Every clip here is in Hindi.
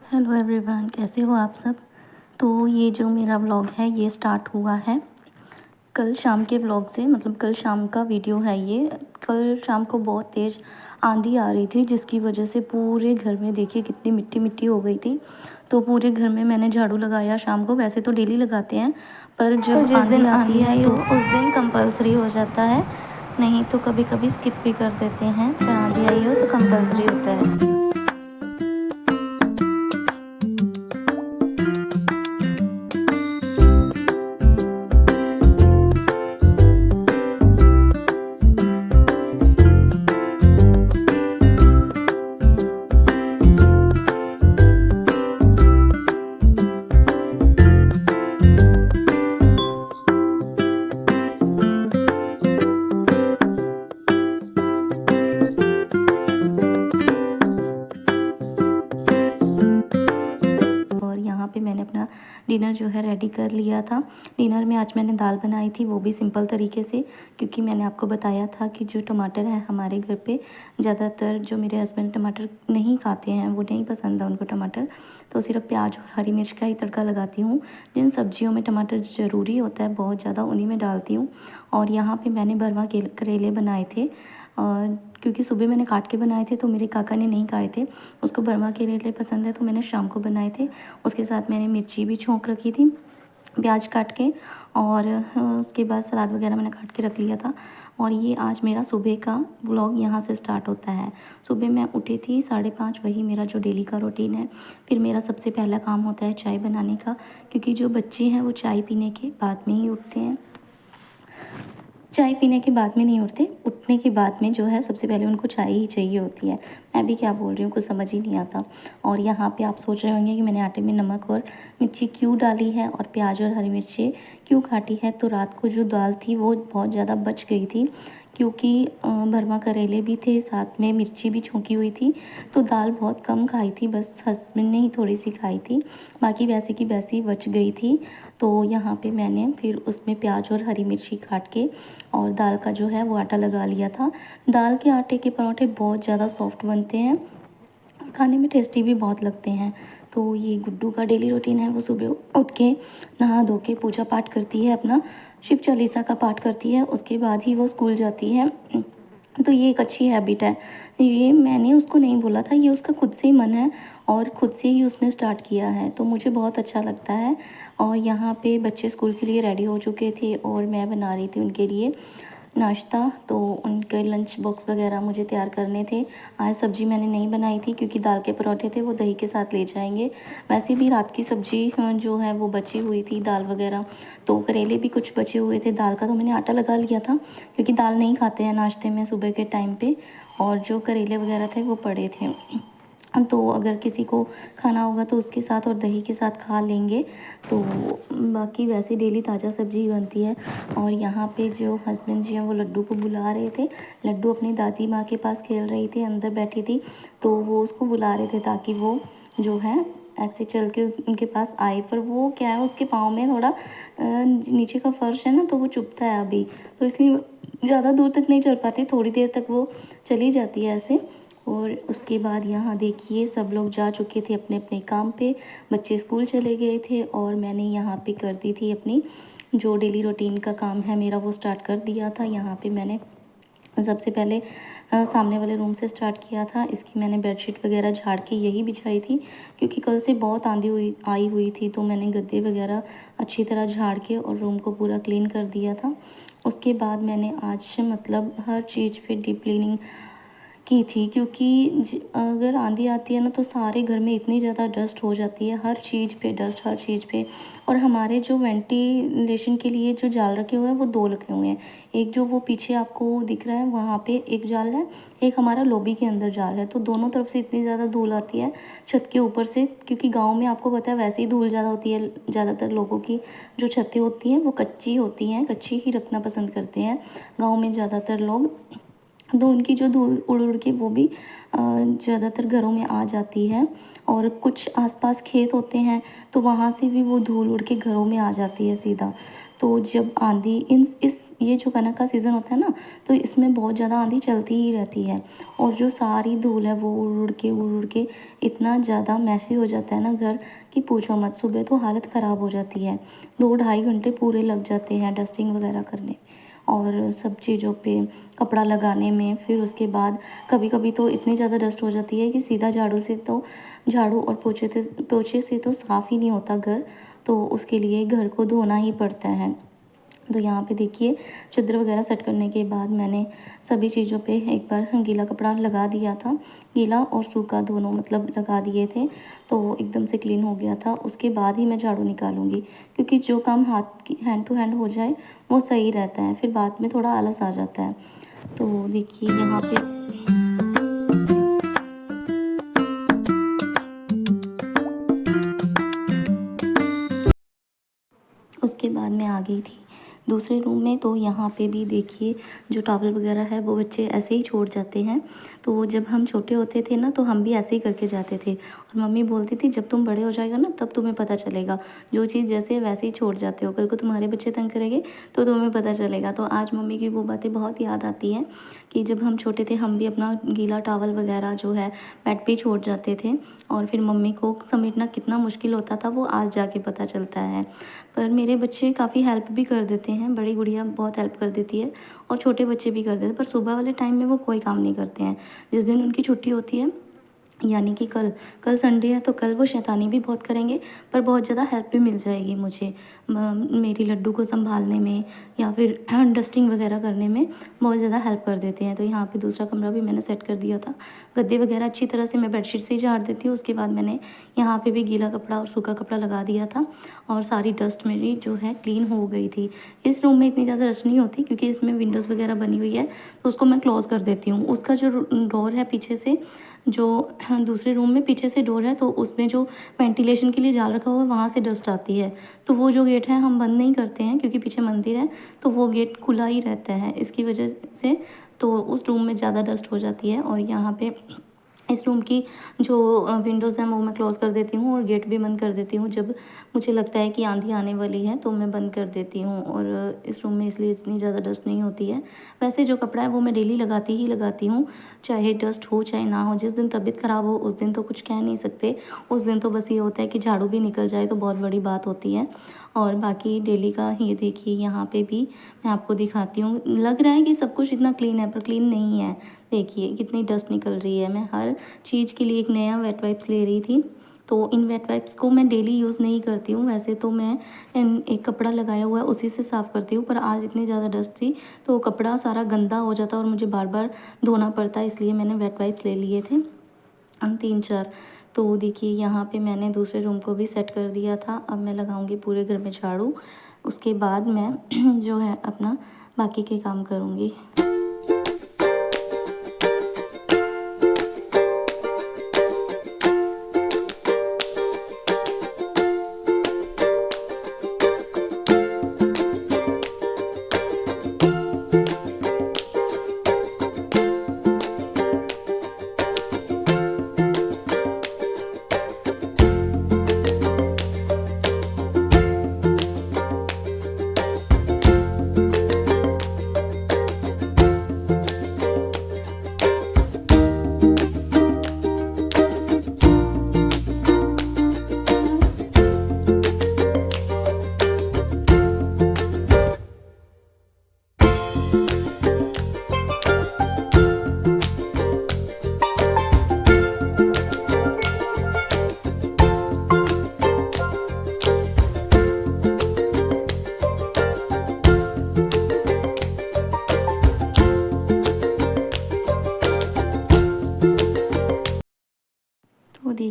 हेलो एवरीवन, कैसे हो आप सब। तो ये जो मेरा व्लॉग है ये स्टार्ट हुआ है कल शाम के व्लॉग से। मतलब कल शाम का वीडियो है ये। कल शाम को बहुत तेज़ आंधी आ रही थी जिसकी वजह से पूरे घर में देखिए कितनी मिट्टी मिट्टी हो गई थी। तो पूरे घर में मैंने झाड़ू लगाया शाम को। वैसे तो डेली लगाते हैं पर जब जिस दिन आंधी आंधी है आई तो हो उस दिन कंपलसरी हो जाता है, नहीं तो कभी कभी स्किप भी कर देते हैं। पर आंधी आई हो तो कंपलसरी होता है। और यहाँ पे मैंने अपना डिनर जो है रेडी कर लिया था। डिनर में आज मैंने दाल बनाई थी, वो भी सिंपल तरीके से, क्योंकि मैंने आपको बताया था कि जो टमाटर है हमारे घर पे ज़्यादातर जो मेरे हस्बैंड टमाटर नहीं खाते हैं, वो नहीं पसंद है उनको टमाटर। तो सिर्फ प्याज और हरी मिर्च का ही तड़का लगाती हूँ। जिन सब्जियों में टमाटर ज़रूरी होता है बहुत ज़्यादा, उन्हीं में डालती हूँ। और यहाँ पर मैंने भरवा करेले बनाए थे, क्योंकि सुबह मैंने काट के बनाए थे तो मेरे काका ने नहीं खाए थे। उसको भरवा करेले पसंद है तो मैंने शाम को बनाए थे। उसके साथ मैंने मिर्ची भी छोंक रखी थी प्याज काट के। और उसके बाद सलाद वगैरह मैंने काट के रख लिया था। और ये आज मेरा सुबह का व्लॉग यहाँ से स्टार्ट होता है। सुबह मैं उठी थी 5:30, वही मेरा जो डेली का रूटीन है। फिर मेरा सबसे पहला काम होता है चाय बनाने का, क्योंकि जो बच्चे हैं वो चाय पीने के बाद में ही उठते हैं। चाय पीने के बाद में नहीं उठते, उठने के बाद में जो है सबसे पहले उनको चाय ही चाहिए होती है। मैं भी क्या बोल रही हूँ, कुछ समझ ही नहीं आता। और यहाँ पे आप सोच रहे होंगे कि मैंने आटे में नमक और मिर्ची क्यों डाली है और प्याज और हरी मिर्ची क्यों काटी है। तो रात को जो दाल थी वो बहुत ज़्यादा बच गई थी, क्योंकि भरमा करेले भी थे, साथ में मिर्ची भी छोंकी हुई थी। तो दाल बहुत कम खाई थी, बस हस्बैंड ने ही थोड़ी सी खाई थी, बाकी वैसे की वैसी बच गई थी। तो यहाँ पे मैंने फिर उसमें प्याज और हरी मिर्ची काट के और दाल का जो है वो आटा लगा लिया था। दाल के आटे के पराठे बहुत ज़्यादा सॉफ्ट बनते हैं और खाने में टेस्टी भी बहुत लगते हैं। तो ये गुड्डू का डेली रूटीन है, वो सुबह उठ के नहा धो के पूजा पाठ करती है, अपना शिव चालीसा का पाठ करती है, उसके बाद ही वो स्कूल जाती है। तो ये एक अच्छी हैबिट है। ये मैंने उसको नहीं बोला था, ये उसका खुद से ही मन है और खुद से ही उसने स्टार्ट किया है, तो मुझे बहुत अच्छा लगता है। और यहाँ पे बच्चे स्कूल के लिए रेडी हो चुके थे और मैं बना रही थी उनके लिए नाश्ता। तो उनके लंच बॉक्स वगैरह मुझे तैयार करने थे। आज सब्ज़ी मैंने नहीं बनाई थी क्योंकि दाल के पराठे थे, वो दही के साथ ले जाएंगे। वैसे भी रात की सब्ज़ी जो है वो बची हुई थी, दाल वगैरह। तो करेले भी कुछ बचे हुए थे, दाल का तो मैंने आटा लगा लिया था, क्योंकि दाल नहीं खाते हैं नाश्ते में सुबह के टाइम पे। और जो करेले वगैरह थे वो पड़े थे, तो अगर किसी को खाना होगा तो उसके साथ और दही के साथ खा लेंगे। तो बाकी वैसे डेली ताज़ा सब्ज़ी ही बनती है। और यहाँ पे जो हस्बैंड जी हैं वो लड्डू को बुला रहे थे। लड्डू अपनी दादी माँ के पास खेल रही थी, अंदर बैठी थी, तो वो उसको बुला रहे थे ताकि वो जो है ऐसे चल के उनके पास आए। पर वो क्या है, उसके पाँव में थोड़ा नीचे का फर्श है ना, तो वो चुभता है अभी, तो इसलिए ज़्यादा दूर तक नहीं चल पाती, थोड़ी देर तक वो चली जाती है ऐसे। और उसके बाद यहाँ देखिए सब लोग जा चुके थे अपने अपने काम पे, बच्चे स्कूल चले गए थे और मैंने यहाँ पे कर दी थी अपनी जो डेली रूटीन का काम है मेरा, वो स्टार्ट कर दिया था। यहाँ पे मैंने सबसे पहले सामने वाले रूम से स्टार्ट किया था। इसकी मैंने बेडशीट वगैरह झाड़ के यही बिछाई थी, क्योंकि कल से बहुत आंधी आई हुई थी, तो मैंने गद्दे वगैरह अच्छी तरह झाड़ के और रूम को पूरा क्लीन कर दिया था। उसके बाद मैंने आज मतलब हर चीज़ पे डीप क्लीनिंग की थी, क्योंकि अगर आंधी आती है ना तो सारे घर में इतनी ज़्यादा डस्ट हो जाती है, हर चीज़ पे डस्ट, हर चीज़ पे। और हमारे जो वेंटिलेशन के लिए जो जाल रखे हुए हैं वो दो रखे हुए हैं। एक जो वो पीछे आपको दिख रहा है वहाँ पे एक जाल है, एक हमारा लॉबी के अंदर जाल है। तो दोनों तरफ से इतनी ज़्यादा धूल आती है छत के ऊपर से, क्योंकि गाँव में आपको पता है वैसे ही धूल ज़्यादा होती है। ज़्यादातर लोगों की जो छतें होती हैं वो कच्ची होती हैं, कच्ची ही रखना पसंद करते हैं गाँव में ज़्यादातर लोग। तो उनकी जो धूल उड़ उड़ के वो भी ज़्यादातर घरों में आ जाती है। और कुछ आसपास खेत होते हैं तो वहाँ से भी वो धूल उड़ के घरों में आ जाती है सीधा। तो जब आंधी इन इस ये जो कनक का सीज़न होता है ना, तो इसमें बहुत ज़्यादा आंधी चलती ही रहती है। और जो सारी धूल है वो उड़ उड़ के इतना ज़्यादा मैसी हो जाता है ना घर, कि पूछो मत। सुबह तो हालत ख़राब हो जाती है, 2 ढाई घंटे पूरे लग जाते हैं डस्टिंग वगैरह करने और सब चीज़ों पे कपड़ा लगाने में। फिर उसके बाद कभी कभी तो इतनी ज़्यादा डस्ट हो जाती है कि सीधा झाड़ू और पोछे से तो साफ़ ही नहीं होता घर, तो उसके लिए घर को धोना ही पड़ता है। तो यहाँ पे देखिए, चादर वगैरह सेट करने के बाद मैंने सभी चीज़ों पे एक बार गीला कपड़ा लगा दिया था। गीला और सूखा दोनों मतलब लगा दिए थे, तो एकदम से क्लीन हो गया था। उसके बाद ही मैं झाड़ू निकालूंगी, क्योंकि जो काम हाथ की हैंड टू हैंड हो जाए वो सही रहता है, फिर बाद में थोड़ा आलस आ जाता है। तो देखिए यहाँ पे उसके बाद मैं आ गई थी दूसरे रूम में। तो यहाँ पे भी देखिए, जो टॉवल वगैरह है वो बच्चे ऐसे ही छोड़ जाते हैं। तो जब हम छोटे होते थे ना, तो हम भी ऐसे ही करके जाते थे, और मम्मी बोलती थी जब तुम बड़े हो जाएगा ना तब तुम्हें पता चलेगा, जो चीज़ जैसे है वैसे ही छोड़ जाते हो, कल को तुम्हारे बच्चे तंग करेंगे तो तुम्हें पता चलेगा। तो आज मम्मी की वो बातें बहुत याद आती हैं कि जब हम छोटे थे हम भी अपना गीला टॉवल वगैरह जो है बेड पे ही छोड़ जाते थे, और फिर मम्मी को समेटना कितना मुश्किल होता था वो आज जाके पता चलता है। पर मेरे बच्चे काफ़ी हेल्प भी कर देते हैं, बड़ी गुड़िया बहुत हेल्प कर देती है और छोटे बच्चे भी कर देते हैं, पर सुबह वाले टाइम में वो कोई काम नहीं करते हैं। जिस दिन उनकी छुट्टी होती है, यानी कि कल संडे है, तो कल वो शैतानी भी बहुत करेंगे, पर बहुत ज़्यादा हेल्प भी मिल जाएगी मुझे मेरी लड्डू को संभालने में या फिर डस्टिंग वगैरह करने में बहुत ज़्यादा हेल्प कर देते हैं। तो यहाँ पे दूसरा कमरा भी मैंने सेट कर दिया था। गद्दे वगैरह अच्छी तरह से मैं बेडशीट से ही झाड़ देती हूँ। उसके बाद मैंने यहाँ पे भी गीला कपड़ा और सूखा कपड़ा लगा दिया था, और सारी डस्ट मेरी जो है क्लीन हो गई थी। इस रूम में इतनी ज़्यादा डस्ट नहीं होती, क्योंकि इसमें विंडोज़ वगैरह बनी हुई है, तो उसको मैं क्लोज़ कर देती हूँ। उसका जो डोर है पीछे से, जो दूसरे रूम में पीछे से डोर है, तो उसमें जो वेंटिलेशन के लिए जाल रखा हुआ है वहाँ से डस्ट आती है। तो वो जो गेट है हम बंद नहीं करते हैं, क्योंकि पीछे मंदिर है, तो वो गेट खुला ही रहता है। इसकी वजह से तो उस रूम में ज़्यादा डस्ट हो जाती है। और यहाँ पे इस रूम की जो विंडोज़ हैं वो मैं क्लोज़ कर देती हूँ, और गेट भी बंद कर देती हूँ। जब मुझे लगता है कि आंधी आने वाली है तो मैं बंद कर देती हूँ, और इस रूम में इसलिए इतनी ज़्यादा डस्ट नहीं होती है। वैसे जो कपड़ा है वो मैं डेली लगाती हूँ, चाहे डस्ट हो चाहे ना हो। जिस दिन तबीयत ख़राब हो उस दिन तो कुछ कह नहीं सकते, उस दिन तो बस ये होता है कि झाड़ू भी निकल जाए तो बहुत बड़ी बात होती है। और बाकी डेली का ये देखिए, यहाँ पे भी मैं आपको दिखाती हूँ। लग रहा है कि सब कुछ इतना क्लीन है, पर क्लीन नहीं है। देखिए कितनी डस्ट निकल रही है। मैं हर चीज़ के लिए एक नया वेट वाइप्स ले रही थी, तो इन वेट वाइप्स को मैं डेली यूज़ नहीं करती हूँ। वैसे तो मैं एक कपड़ा लगाया हुआ है उसी से साफ़ करती हूँ, पर आज इतनी ज़्यादा डस्ट थी तो कपड़ा सारा गंदा हो जाता और मुझे बार बार धोना पड़ता, इसलिए मैंने वेट वाइप्स ले लिए थे 3-4। तो देखिए यहाँ पे मैंने दूसरे रूम को भी सेट कर दिया था। अब मैं लगाऊंगी पूरे घर में झाड़ू, उसके बाद मैं जो है अपना बाकी के काम करूँगी।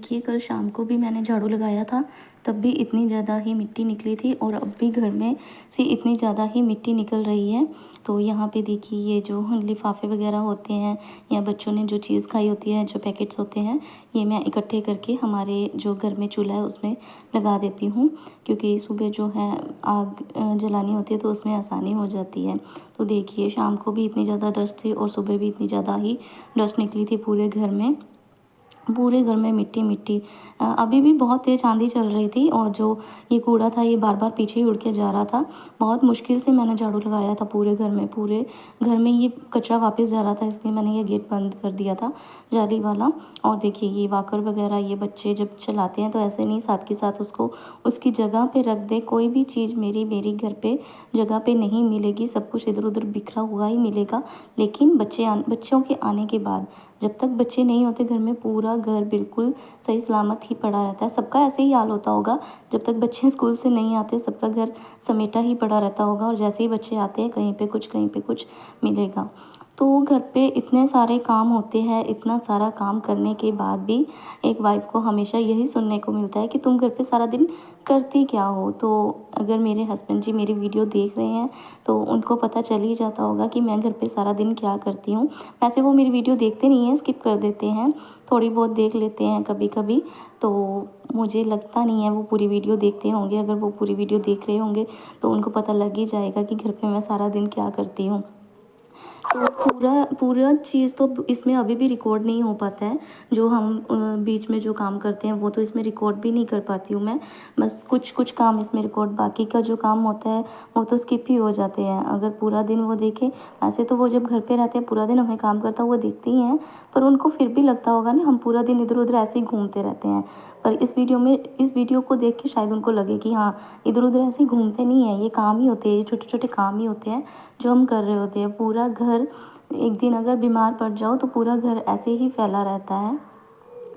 देखिए कल शाम को भी मैंने झाड़ू लगाया था, तब भी इतनी ज़्यादा ही मिट्टी निकली थी और अब भी घर में से इतनी ज़्यादा ही मिट्टी निकल रही है। तो यहाँ पे देखिए ये जो लिफाफे वगैरह होते हैं या बच्चों ने जो चीज़ खाई होती है, जो पैकेट्स होते हैं, ये मैं इकट्ठे करके हमारे जो घर में चूल्हा है उसमें लगा देती हूँ, क्योंकि सुबह जो है आग जलानी होती है तो उसमें आसानी हो जाती है। तो देखिए शाम को भी इतनी ज़्यादा डस्ट थी और सुबह भी इतनी ज़्यादा ही डस्ट निकली थी पूरे घर में मिट्टी मिट्टी। अभी भी बहुत तेज़ आंधी चल रही थी और जो ये कूड़ा था ये बार बार पीछे ही उड़ के जा रहा था। बहुत मुश्किल से मैंने झाड़ू लगाया था पूरे घर में ये कचरा वापस जा रहा था, इसलिए मैंने ये गेट बंद कर दिया था जाली वाला। और देखिए ये वाकर वगैरह ये बच्चे जब चलाते हैं तो ऐसे नहीं साथ के साथ उसको उसकी जगह पे रख दे। कोई भी चीज़ मेरी घर पे जगह पे नहीं मिलेगी, सब कुछ इधर उधर बिखरा हुआ ही मिलेगा। लेकिन बच्चों के आने के बाद, जब तक बच्चे नहीं होते घर में, पूरा घर बिल्कुल सही सलामत ही पड़ा रहता है। सबका ऐसे ही हाल होता होगा, जब तक बच्चे स्कूल से नहीं आते सबका घर समेटा ही पड़ा रहता होगा और जैसे ही बच्चे आते हैं कहीं पे कुछ मिलेगा। तो घर पे इतने सारे काम होते हैं, इतना सारा काम करने के बाद भी एक वाइफ़ को हमेशा यही सुनने को मिलता है कि तुम घर पे सारा दिन करती क्या हो। तो अगर मेरे हस्बैंड जी मेरी वीडियो देख रहे हैं तो उनको पता चल ही जाता होगा कि मैं घर पे सारा दिन क्या करती हूँ। वैसे वो मेरी वीडियो देखते नहीं हैं, स्किप कर देते हैं, थोड़ी बहुत देख लेते हैं कभी कभी। तो मुझे लगता नहीं है वो पूरी वीडियो देखते होंगे। अगर वो पूरी वीडियो देख रहे होंगे तो उनको पता लग ही जाएगा कि घर पे मैं सारा दिन क्या करती हूँ। तो पूरा चीज़ तो इसमें अभी भी रिकॉर्ड नहीं हो पाता है। जो हम बीच में जो काम करते हैं वो तो इसमें रिकॉर्ड भी नहीं कर पाती हूँ मैं। बस कुछ काम इसमें रिकॉर्ड, बाकी का जो काम होता है वो तो स्किप ही हो जाते हैं। अगर पूरा दिन वो देखें, ऐसे तो वो जब घर पे रहते हैं पूरा दिन हमें काम करता हुआ देखते ही हैं, पर उनको फिर भी लगता होगा ना हम पूरा दिन इधर उधर ऐसे ही घूमते रहते हैं। पर इस वीडियो को देख के शायद उनको लगे कि हाँ, इधर उधर ऐसे ही घूमते नहीं हैं, ये काम ही होते हैं, ये छोटे छोटे काम ही होते हैं जो हम कर रहे होते हैं। पूरा घर, एक दिन अगर बीमार पड़ जाओ तो पूरा घर ऐसे ही फैला रहता है।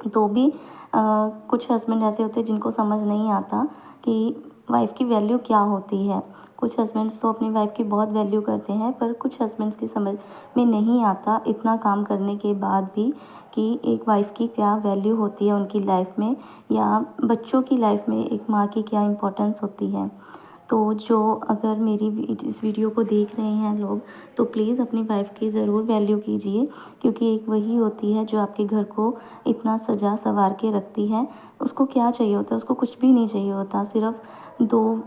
तो भी कुछ हस्बैंड ऐसे होते हैं जिनको समझ नहीं आता कि वाइफ़ की वैल्यू क्या होती है। कुछ हस्बैंड्स तो अपनी वाइफ़ की बहुत वैल्यू करते हैं, पर कुछ हस्बैंड्स की समझ में नहीं आता इतना काम करने के बाद भी कि एक वाइफ़ की क्या वैल्यू होती है उनकी लाइफ में, या बच्चों की लाइफ में एक माँ की क्या इम्पोर्टेंस होती है। तो जो अगर मेरी इस वीडियो को देख रहे हैं लोग, तो प्लीज़ अपनी वाइफ़ की ज़रूर वैल्यू कीजिए, क्योंकि एक वही होती है जो आपके घर को इतना सजा संवार के रखती है। उसको क्या चाहिए होता है? उसको कुछ भी नहीं चाहिए होता, सिर्फ़ 2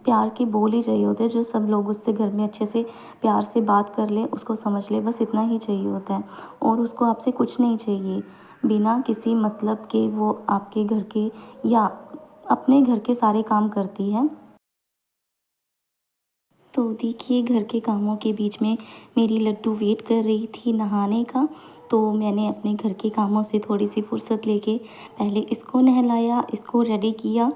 प्यार के बोल ही चाहिए होते हैं, जो सब लोग उससे घर में अच्छे से प्यार से बात कर लें, उसको समझ लें, बस इतना ही चाहिए होता है। और उसको आपसे कुछ नहीं चाहिए। बिना किसी मतलब के वो आपके घर के या अपने घर के सारे काम करती है। तो देखिए घर के कामों के बीच में मेरी लड्डू वेट कर रही थी नहाने का, तो मैंने अपने घर के कामों से थोड़ी सी फुर्सत लेके पहले इसको नहलाया, इसको रेडी किया।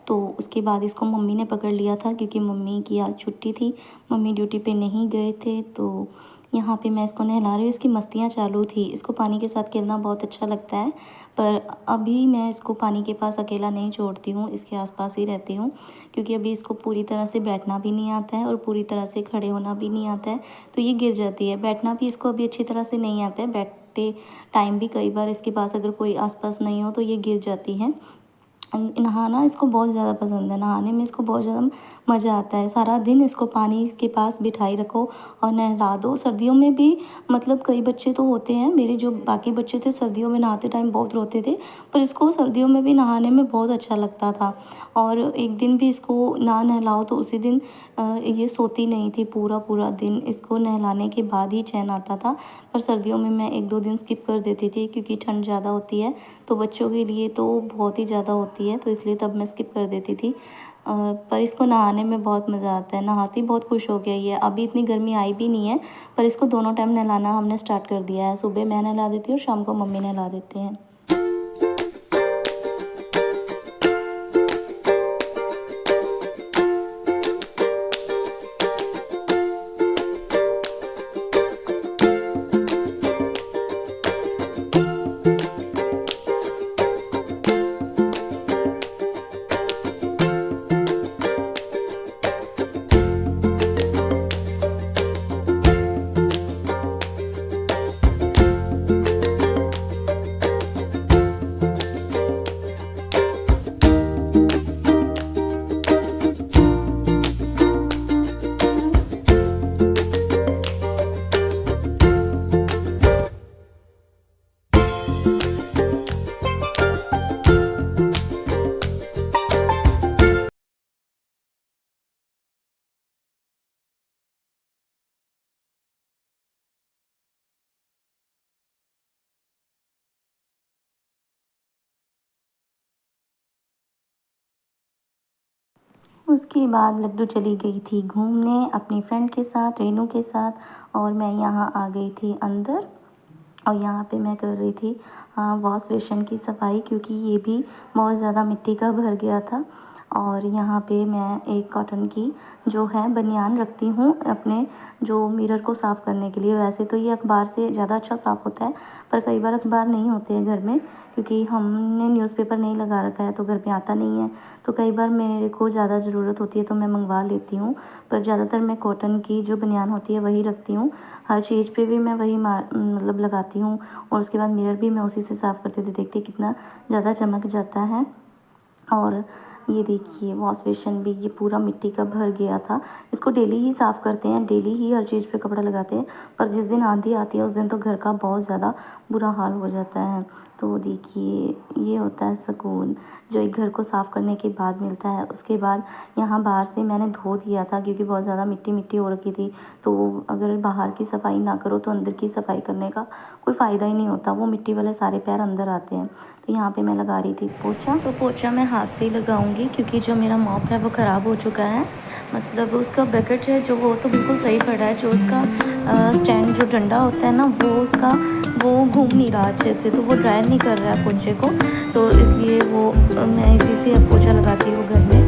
तो उसके बाद इसको मम्मी ने पकड़ लिया था, क्योंकि मम्मी की आज छुट्टी थी, मम्मी ड्यूटी पे नहीं गए थे। तो यहाँ पे मैं इसको नहला रही हूँ, इसकी मस्तियाँ चालू थी। इसको पानी के साथ खेलना बहुत अच्छा लगता है, पर अभी मैं इसको पानी के पास अकेला नहीं छोड़ती हूँ, इसके आसपास ही रहती हूँ, क्योंकि अभी इसको पूरी तरह से बैठना भी नहीं आता है और पूरी तरह से खड़े होना भी नहीं आता है, तो ये गिर जाती है। बैठना भी इसको अभी अच्छी तरह से नहीं आता है, बैठते टाइम भी कई बार इसके पास अगर कोई आसपास नहीं हो तो ये गिर जाती है। नहाना इसको बहुत ज़्यादा पसंद है, नहाने में इसको बहुत ज़्यादा मज़ा आता है। सारा दिन इसको पानी के पास बिठाई रखो और नहला दो। सर्दियों में भी मतलब कई बच्चे तो होते हैं, मेरे जो बाकी बच्चे थे सर्दियों में नहाते टाइम बहुत रोते थे, पर इसको सर्दियों में भी नहाने में बहुत अच्छा लगता था। और एक दिन भी इसको ना नहलाओ तो उसी दिन ये सोती नहीं थी, पूरा दिन इसको नहलाने के बाद ही चैन आता था। पर सर्दियों में मैं 1-2 दिन स्किप कर देती थी, क्योंकि ठंड ज़्यादा होती है, तो बच्चों के लिए तो बहुत ही ज़्यादा होती है, तो इसलिए तब मैं स्किप कर देती थी। पर इसको नहाने में बहुत मज़ा आता है, नहाती बहुत खुश हो गई है। अभी इतनी गर्मी आई भी नहीं है, पर इसको दोनों टाइम नहलाना हमने स्टार्ट कर दिया है। सुबह मैं नहला देती हूँ, शाम को मम्मी नहला देते हैं। उसके बाद लड्डू चली गई थी घूमने अपनी फ्रेंड के साथ, रेनू के साथ, और मैं यहाँ आ गई थी अंदर। और यहाँ पे मैं कर रही थी वॉश बेसिन की सफाई, क्योंकि ये भी बहुत ज़्यादा मिट्टी का भर गया था। और यहाँ पे मैं एक कॉटन की जो है बनियान रखती हूँ अपने जो मिरर को साफ़ करने के लिए। वैसे तो ये अखबार से ज़्यादा अच्छा साफ़ होता है, पर कई बार अखबार नहीं होते हैं घर में, क्योंकि हमने न्यूज़पेपर नहीं लगा रखा है तो घर पे आता नहीं है। तो कई बार मेरे को ज़्यादा ज़रूरत होती है तो मैं मंगवा लेती हूँ, पर ज़्यादातर मैं कॉटन की जो बनियान होती है वही रखती हूँ। हर चीज़ पे भी मैं वही मतलब लगाती हूँ। और उसके बाद मिरर भी मैं उसी से साफ़ करती थी। देखते कितना ज़्यादा चमक जाता है। और ये देखिए वॉश बेसिन भी ये पूरा मिट्टी का भर गया था। इसको डेली ही साफ़ करते हैं, डेली ही हर चीज़ पे कपड़ा लगाते हैं, पर जिस दिन आंधी आती है उस दिन तो घर का बहुत ज़्यादा बुरा हाल हो जाता है। तो देखिए ये होता है सुकून जो एक घर को साफ़ करने के बाद मिलता है। उसके बाद यहाँ बाहर से मैंने धो दिया था, क्योंकि बहुत ज़्यादा मिट्टी मिट्टी हो रखी थी। तो अगर बाहर की सफाई ना करो तो अंदर की सफाई करने का कोई फ़ायदा ही नहीं होता, वो मिट्टी वाले सारे पैर अंदर आते हैं। तो यहाँ पे मैं लगा रही थी पोछा। तो पोछा मैं हाथ से ही लगाऊंगी, क्योंकि जो मेरा मॉप है वो ख़राब हो चुका है। मतलब उसका बकेट है जो वो तो बिल्कुल सही पड़ा है, जो उसका स्टैंड जो डंडा होता है ना वो घूम नहीं रहा अच्छे से, तो वो ड्राई नहीं कर रहा है पोछे को। तो इसलिए वो मैं इसी से अब पोछा लगाती हूँ घर में।